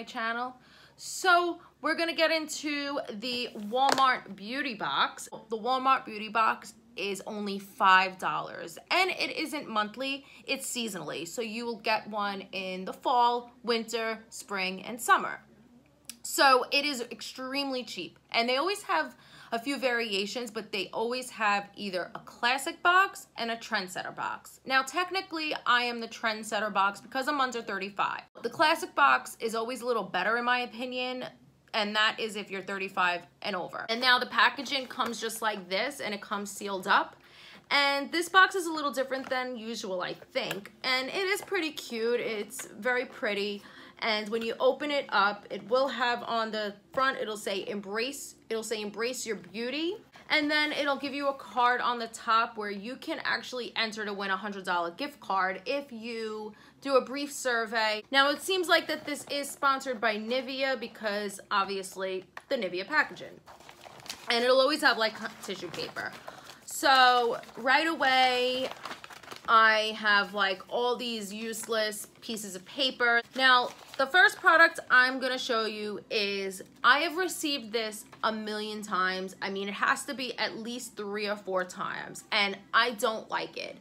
my channel. So we're gonna get into the Walmart Beauty Box. The Walmart Beauty Box is only $5 and it isn't monthly, it's seasonally. So you will get one in the fall, winter, spring, and summer. So it is extremely cheap, and they always have a few variations, but they always have either a classic box and a trendsetter box. Now, technically, I am the trendsetter box because I'm under 35. The classic box is always a little better in my opinion, and that is if you're 35 and over. And now the packaging comes just like this, and it comes sealed up. And this box is a little different than usual, I think. And it is pretty cute. It's very pretty. And when you open it up, it will have on the front, it'll say embrace your beauty. And then it'll give you a card on the top where you can actually enter to win a $100 gift card if you do a brief survey. Now it seems like that this is sponsored by Nivea because obviously the Nivea packaging. And it'll always have like tissue paper. So right away, I have like all these useless pieces of paper. Now, the first product I'm gonna show you is, I have received this a million times. I mean, it has to be at least 3 or 4 times, and I don't like it.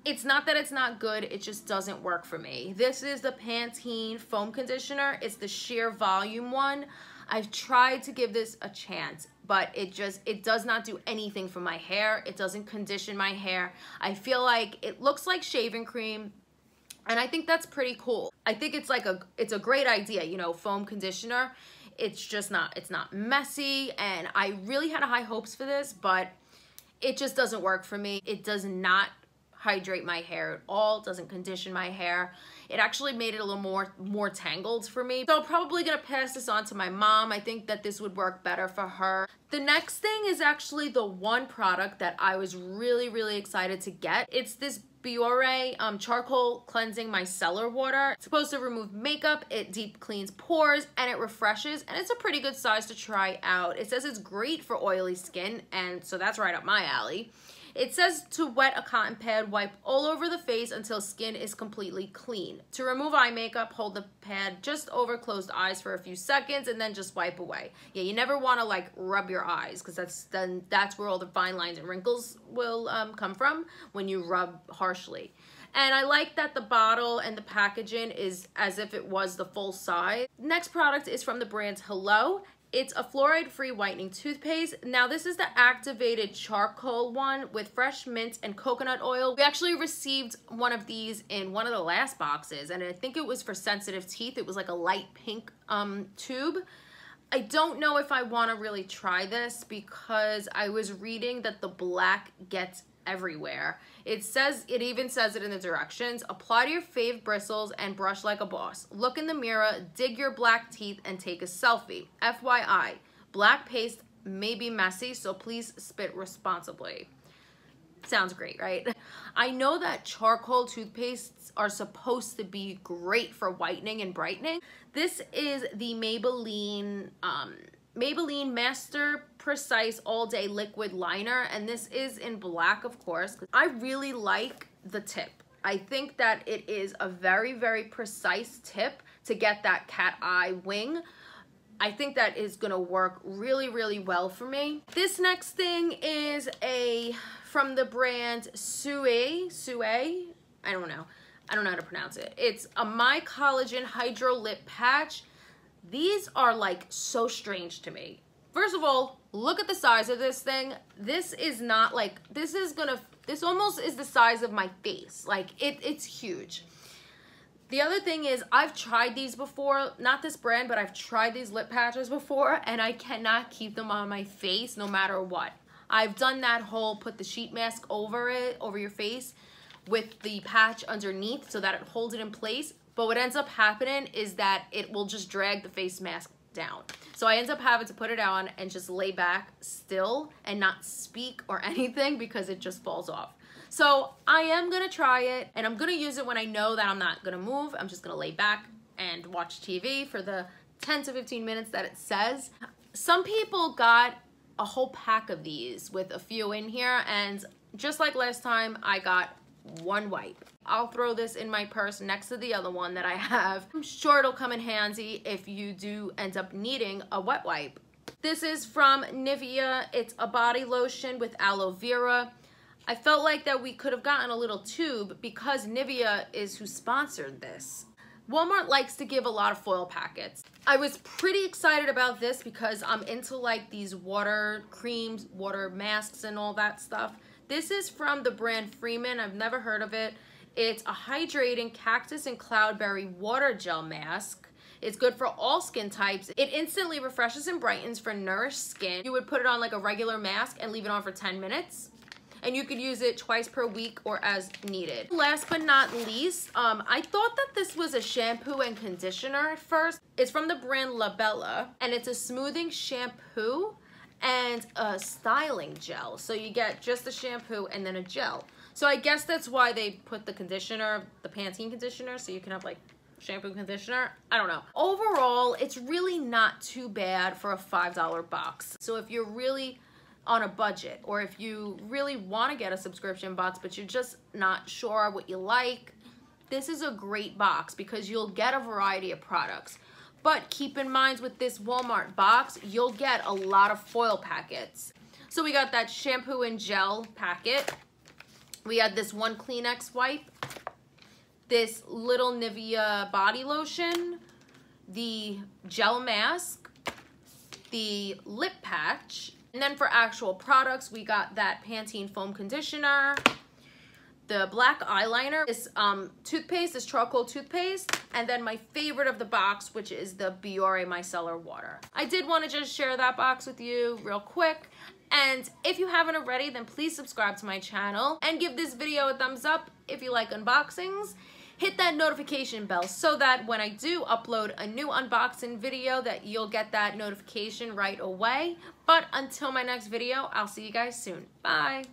It's not that it's not good, it just doesn't work for me. This is the Pantene foam conditioner. It's the sheer volume one. I've tried to give this a chance, but it does not do anything for my hair. It doesn't condition my hair. I feel like it looks like shaving cream, and I think that's pretty cool. I think it's a great idea, you know, foam conditioner. It's not messy, and I really had high hopes for this, but it just doesn't work for me. It does not hydrate my hair at all, doesn't condition my hair. It actually made it a little more tangled for me. So I'm probably gonna pass this on to my mom. I think that this would work better for her. The next thing is actually the one product that I was really excited to get. It's this Biore charcoal cleansing micellar water. It's supposed to remove makeup, it deep cleans pores, and it refreshes, and it's a pretty good size to try out. It says it's great for oily skin, and so that's right up my alley. It says to wet a cotton pad, wipe all over the face until skin is completely clean. To remove eye makeup, hold the pad just over closed eyes for a few seconds and then just wipe away. Yeah, you never want to like rub your eyes, because that's where all the fine lines and wrinkles will come from when you rub harshly. And I like that the bottle and the packaging is as if it was the full size. Next product is from the brand Hello. It's a fluoride-free whitening toothpaste. Now, this is the activated charcoal one with fresh mint and coconut oil. We actually received one of these in one of the last boxes, and I think it was for sensitive teeth. It was like a light pink tube. I don't know if I want to really try this because I was reading that the black gets everywhere. It even says it in the directions. Apply to your fave bristles and brush like a boss. Look in the mirror, dig your black teeth, and take a selfie. FYI, black paste may be messy, so please spit responsibly. Sounds great, right? I know that charcoal toothpastes are supposed to be great for whitening and brightening. This is the Maybelline Master Precise All Day Liquid Liner, and this is in black, of course. I really like the tip. I think that it is a very precise tip to get that cat eye wing. I think that is gonna work really well for me. This next thing is from the brand Sue. I don't know how to pronounce it. It's a My Collagen Hydro Lip Patch. These are like so strange to me. First of all, look at the size of this thing. This is not like, this almost is the size of my face. Like it's huge. The other thing is, I've tried these before, not this brand, but I've tried these lip patches before, and I cannot keep them on my face no matter what. I've done that whole put the sheet mask over it, over your face, with the patch underneath so that it holds it in place. But what ends up happening is that it will just drag the face mask down. So I end up having to put it on and just lay back still and not speak or anything because it just falls off. So I am gonna try it, and I'm gonna use it when I know that I'm not gonna move. I'm just gonna lay back and watch TV for the 10 to 15 minutes that it says. Some people got a whole pack of these with a few in here, and just like last time, I got one wipe. I'll throw this in my purse next to the other one that I have. I'm sure it'll come in handy if you do end up needing a wet wipe. This is from Nivea. It's a body lotion with aloe vera. I felt like that we could have gotten a little tube because Nivea is who sponsored this. Walmart likes to give a lot of foil packets. I was pretty excited about this because I'm into like these water creams, water masks and all that stuff. This is from the brand Freeman. I've never heard of it. It's a hydrating cactus and cloudberry water gel mask. It's good for all skin types. It instantly refreshes and brightens for nourished skin. You would put it on like a regular mask and leave it on for 10 minutes. And you could use it twice per week or as needed. Last but not least, I thought that this was a shampoo and conditioner at first. It's from the brand La Bella, and it's a smoothing shampoo and a styling gel. So you get just the shampoo and then a gel. So I guess that's why they put the conditioner, the Pantene conditioner, so you can have like shampoo and conditioner. I don't know. Overall, it's really not too bad for a $5 box. So if you're really on a budget, or if you really want to get a subscription box but you're just not sure what you like, this is a great box because you'll get a variety of products. But keep in mind with this Walmart box, you'll get a lot of foil packets. So we got that shampoo and gel packet. We had this one Kleenex wipe, this little Nivea body lotion, the gel mask, the lip patch. And then for actual products, we got that Pantene foam conditioner, the black eyeliner, this toothpaste, this charcoal toothpaste, and then my favorite of the box, which is the Biore micellar water. I did want to just share that box with you real quick. And if you haven't already, then please subscribe to my channel and give this video a thumbs up if you like unboxings. Hit that notification bell so that when I do upload a new unboxing video that you'll get that notification right away. But until my next video, I'll see you guys soon. Bye.